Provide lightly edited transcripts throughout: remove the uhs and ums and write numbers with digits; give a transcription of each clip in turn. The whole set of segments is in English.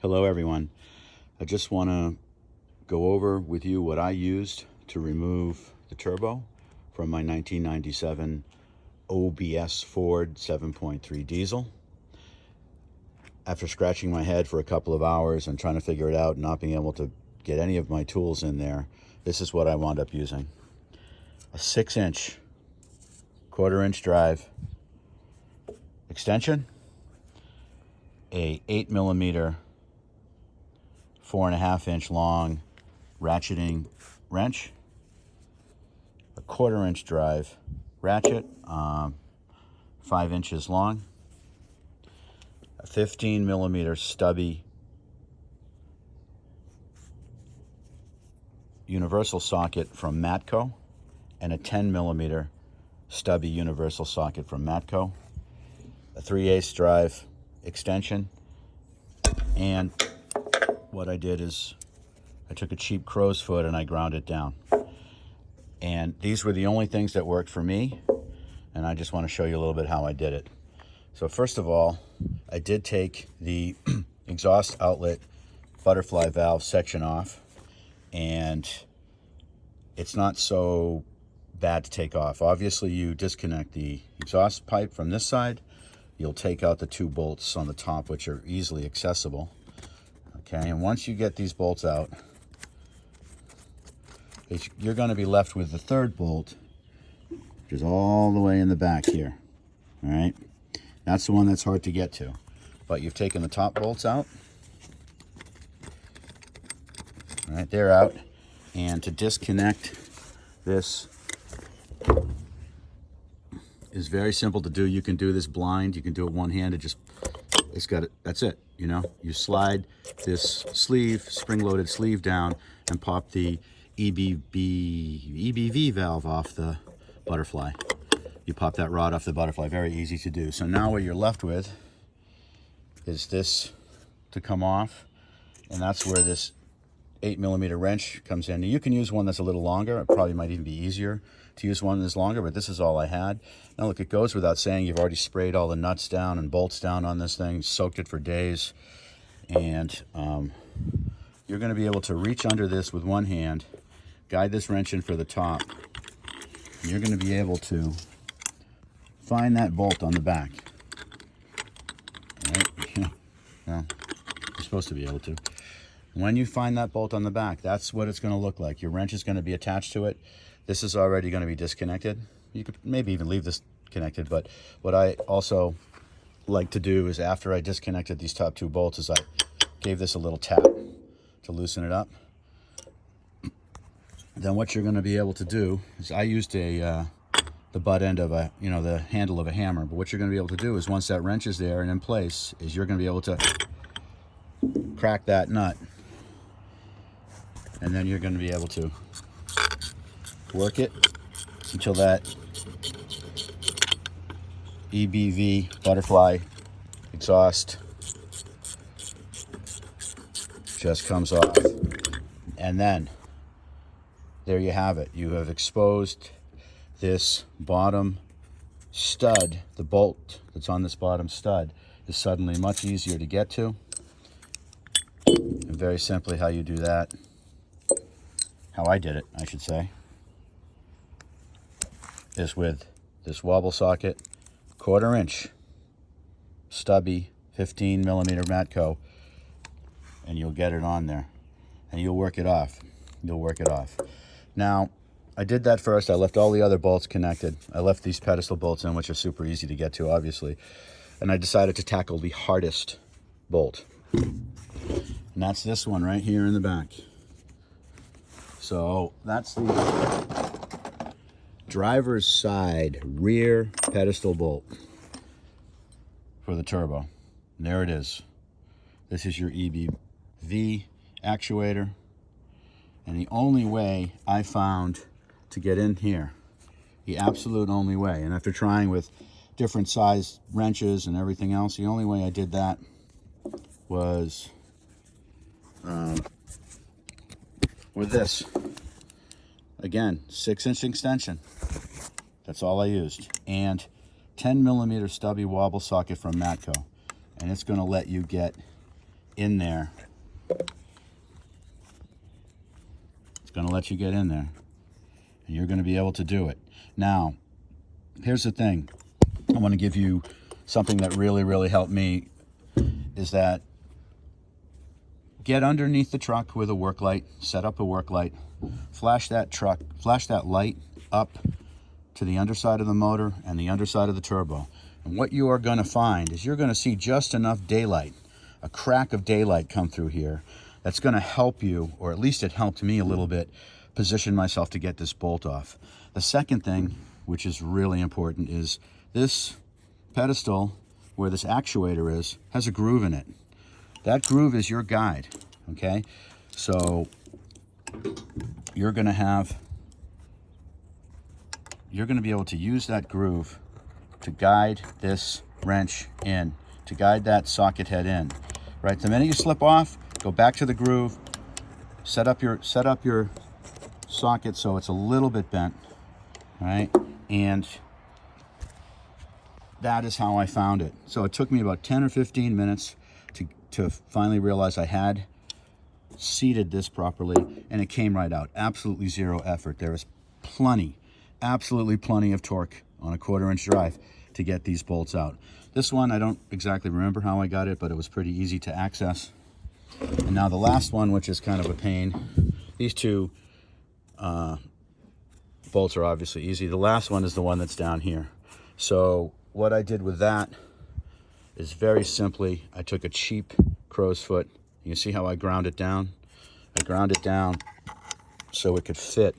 Hello everyone. I just want to go over with you what I used to remove the turbo from my 1997 OBS Ford 7.3 diesel. After scratching my head for a couple of hours and trying to figure it out and not being able to get any of my tools in there, this is what I wound up using. A 6-inch, quarter-inch drive extension, a 8mm 4.5-inch long ratcheting wrench, a 1/4-inch drive ratchet, 5 inches long, a 15mm stubby universal socket from Matco, and a 10mm stubby universal socket from Matco, a 3/8 drive extension, and what I did is I took a cheap crow's foot and I ground it down. And these were the only things that worked for me, and I just want to show you a little bit how I did it. So first of all, I did take the exhaust outlet butterfly valve section off, and it's not so bad to take off. Obviously, you disconnect the exhaust pipe from this side. You'll take out the 2 bolts on the top, which are easily accessible. Okay, and once you get these bolts out, you're going to be left with the 3rd bolt, which is all the way in the back here. All right, that's the one that's hard to get to. But you've taken the top bolts out. All right, they're out. And to disconnect this is very simple to do. You can do this blind. You can do it one-handed. It's got it. That's it. You know, you slide this sleeve, spring-loaded sleeve down, and pop the EBV valve off the butterfly. You pop that rod off the butterfly. Very easy to do. So now what you're left with is this to come off, and that's where this 8mm wrench comes in. Now, you can use one that's a little longer. It probably might even be easier to use one that's longer, but this is all I had. Now look, it goes without saying, you've already sprayed all the nuts down and bolts down on this thing, soaked it for days, and you're going to be able to reach under this with one hand, guide this wrench in for the top, and you're going to be able to find that bolt on the back. All right? Well, you're supposed to be able to. When you find that bolt on the back, that's what it's going to look like. Your wrench is going to be attached to it. This is already going to be disconnected. You could maybe even leave this connected, but what I also like to do is, after I disconnected these top 2 bolts, is I gave this a little tap to loosen it up. Then what you're going to be able to do is, I used the butt end of the handle of a hammer, but what you're going to be able to do is, once that wrench is there and in place, is you're going to be able to crack that nut, and then you're going to be able to work it until that EBV butterfly exhaust just comes off. And then there you have it. You have exposed this bottom stud. The bolt that's on this bottom stud is suddenly much easier to get to. And very simply, how you do that, how I did it, I should say, is with this wobble socket, 1/4-inch stubby 15mm Matco, and you'll get it on there, and you'll work it off. You'll work it off. Now, I did that first. I left all the other bolts connected. I left these pedestal bolts in, which are super easy to get to, obviously, and I decided to tackle the hardest bolt, and that's this one right here in the back. So that's the driver's side rear pedestal bolt for the turbo. And there it is. This is your EBV actuator, and the only way I found to get in here, the absolute only way, and after trying with different size wrenches and everything else, the only way I did that was with this. Again, 6-inch extension. That's all I used. And 10mm stubby wobble socket from Matco. And it's going to let you get in there. It's going to let you get in there. And you're going to be able to do it. Now, here's the thing. I want to give you something that really, really helped me, is that get underneath the truck with a work light, set up a work light, flash that light up to the underside of the motor and the underside of the turbo. And what you are going to find is you're going to see just enough daylight, a crack of daylight come through here. That's going to help you, or at least it helped me a little bit, position myself to get this bolt off. The second thing, which is really important, is this pedestal, where this actuator is, has a groove in it. That groove is your guide, okay? So you're going to be able to use that groove to guide this wrench in, to guide that socket head in, right? The minute you slip off, go back to the groove, set up your socket so it's a little bit bent, right? And that is how I found it. So it took me about 10 or 15 minutes to finally realize I had seated this properly, and it came right out. Absolutely zero effort. There is absolutely plenty of torque on a 1/4 inch drive to get these bolts out. This one, I don't exactly remember how I got it, but it was pretty easy to access. And now the last one, which is kind of a pain. These two bolts are obviously easy. The last one is the one that's down here. So what I did with that is very simply, I took a cheap crow's foot. You can see how I ground it down. I ground it down so it could fit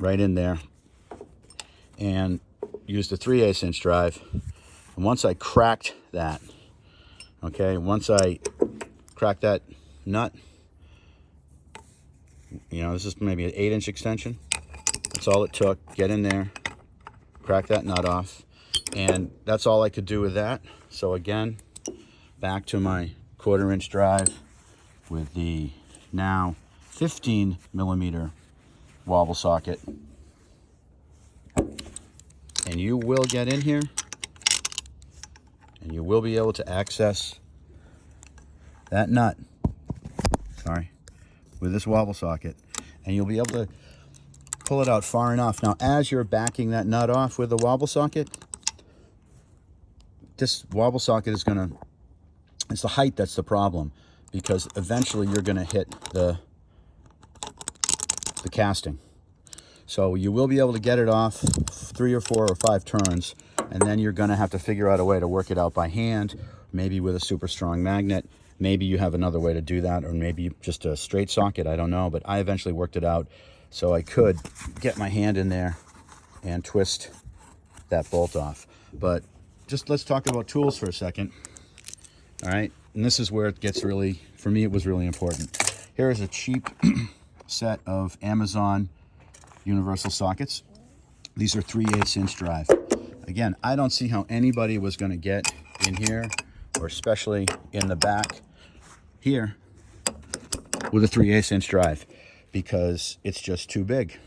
right in there, and used a 3/8 inch drive. And once I cracked that, okay, once I cracked that nut, you know, this is maybe an 8-inch extension. That's all it took. Get in there, crack that nut off, and that's all I could do with that. So again, back to my 1/4 inch drive with the now 15 millimeter wobble socket. And you will get in here and you will be able to access that nut, with this wobble socket, and you'll be able to pull it out far enough. Now, as you're backing that nut off with the wobble socket, this wobble socket is going to, it's the height that's the problem, because eventually you're going to hit the casting. So you will be able to get it off 3 or 4 or 5 turns, and then you're going to have to figure out a way to work it out by hand, maybe with a super strong magnet. Maybe you have another way to do that, or maybe just a straight socket, I don't know. But I eventually worked it out so I could get my hand in there and twist that bolt off. But just let's talk about tools for a second. All right, and this is where it gets really, for me, it was really important. Here is a cheap set of Amazon universal sockets. These are 3/8 inch drive. Again, I don't see how anybody was going to get in here, or especially in the back here, with a 3/8 inch drive, because it's just too big.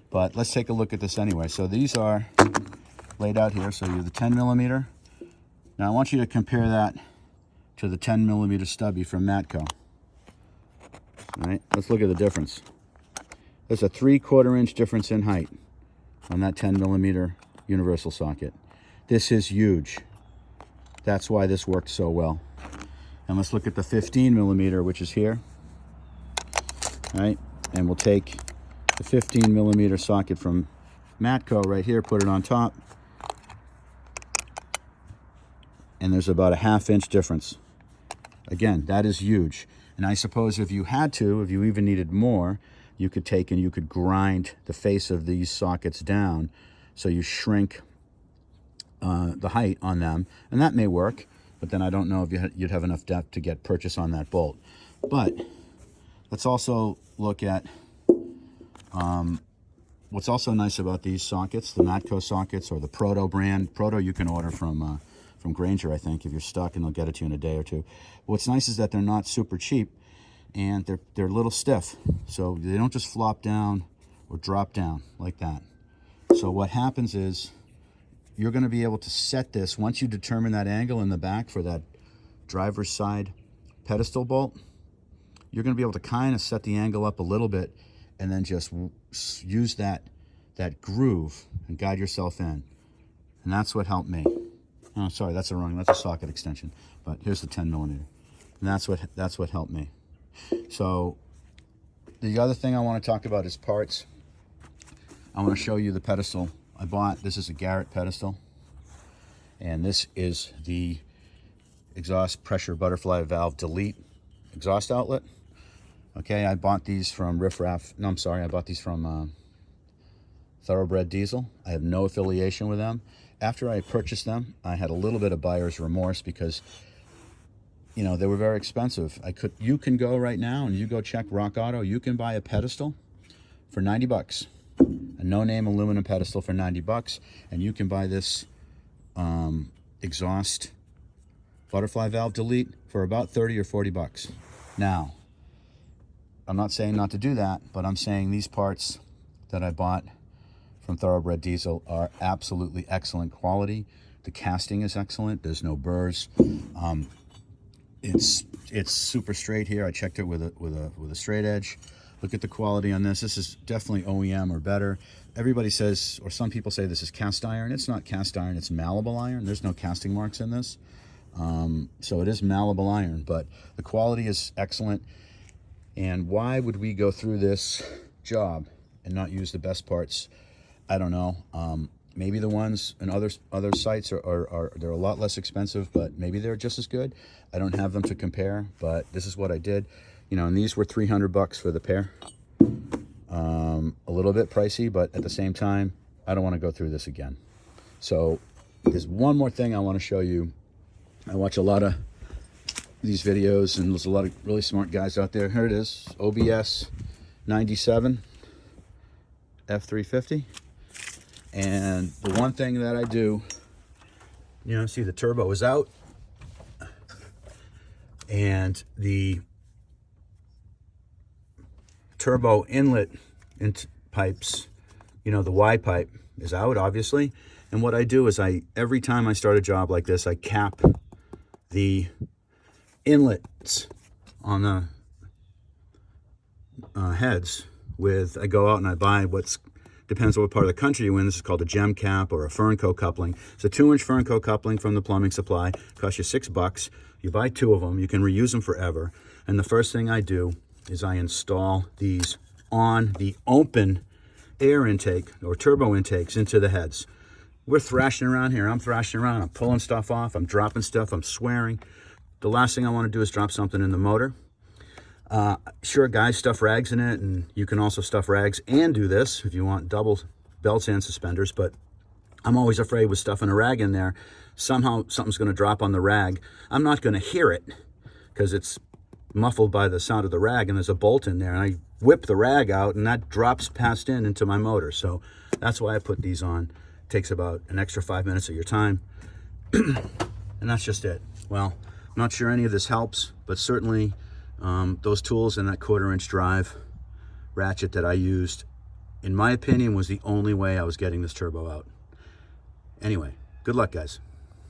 But let's take a look at this anyway. So these are laid out here. So you have the 10 millimeter. Now I want you to compare that to the 10 millimeter stubby from Matco. All right, let's look at the difference. There's a 3/4 inch difference in height on that 10 millimeter universal socket. This is huge. That's why this worked so well. And let's look at the 15 millimeter, which is here. All right, and we'll take the 15 millimeter socket from Matco right here, put it on top, and there's about a 1/2 inch difference. Again, that is huge. And I suppose if you had to, if you even needed more, you could take and you could grind the face of these sockets down so you shrink the height on them, and that may work, but then I don't know if you'd have enough depth to get purchase on that bolt. But let's also look at what's also nice about these sockets, the Matco sockets, or the Proto brand. Proto you can order from Grainger, I think, if you're stuck, and they'll get it to you in a day or two. What's nice is that they're not super cheap, and they're a little stiff, so they don't just flop down or drop down like that. So what happens is you're going to be able to set this, once you determine that angle in the back for that driver's side pedestal bolt, you're going to be able to kind of set the angle up a little bit and then just use that groove and guide yourself in. And that's what helped me. Oh, sorry, that's a socket extension. But here's the 10 millimeter. And that's what helped me. So the other thing I want to talk about is parts. I want to show you the pedestal I bought. This is a Garrett pedestal. And this is the exhaust pressure butterfly valve delete exhaust outlet. Okay, I bought these from I bought these from Thoroughbred Diesel. I have no affiliation with them. After I purchased them, I had a little bit of buyer's remorse because, you know, they were very expensive. You can go right now and you go check Rock Auto. You can buy a pedestal for 90 bucks, a no-name aluminum pedestal for 90 bucks, and you can buy this exhaust butterfly valve delete for about 30 or 40 bucks. Now, I'm not saying not to do that, but I'm saying these parts that I bought from Thoroughbred Diesel are absolutely excellent quality. The casting is excellent. There's no burrs. It's super straight here. I checked it with a straight edge. Look at the quality on this. This is definitely OEM or better. Everybody says, or some people say this is cast iron. It's not cast iron. It's malleable iron. There's no casting marks in this. So it is malleable iron, but the quality is excellent. And why would we go through this job and not use the best parts? I don't know. Maybe the ones in other sites are they're a lot less expensive, but maybe they're just as good. I don't have them to compare, but this is what I did. You know, and these were 300 bucks for the pair. A little bit pricey, but at the same time, I don't want to go through this again. So there's one more thing I want to show you. I watch a lot of these videos, and there's a lot of really smart guys out there. Here it is, OBS 97 F-350. And the one thing that I do, you know, see the turbo is out, and the turbo inlet pipes, you know, the Y pipe is out, obviously. And what I do is every time I start a job like this, I cap the inlets on the heads with, I go out and I buy depends on what part of the country you're in. This is called a gem cap or a Fernco coupling. It's a 2-inch Fernco coupling from the plumbing supply. Costs you $6. You buy 2 of them. You can reuse them forever. And the first thing I do is I install these on the open air intake or turbo intakes into the heads. We're thrashing around here. I'm thrashing around. I'm pulling stuff off. I'm dropping stuff. I'm swearing. The last thing I want to do is drop something in the motor. Sure, guys stuff rags in it, and you can also stuff rags and do this if you want double belts and suspenders, but I'm always afraid with stuffing a rag in there, somehow something's going to drop on the rag. I'm not going to hear it because it's muffled by the sound of the rag, and there's a bolt in there, and I whip the rag out, and that drops past into my motor. So that's why I put these on. It takes about an extra 5 minutes of your time, and that's just it. Well, I'm not sure any of this helps, but certainly those tools and that 1/4-inch drive ratchet that I used, in my opinion, was the only way I was getting this turbo out. Anyway, good luck, guys.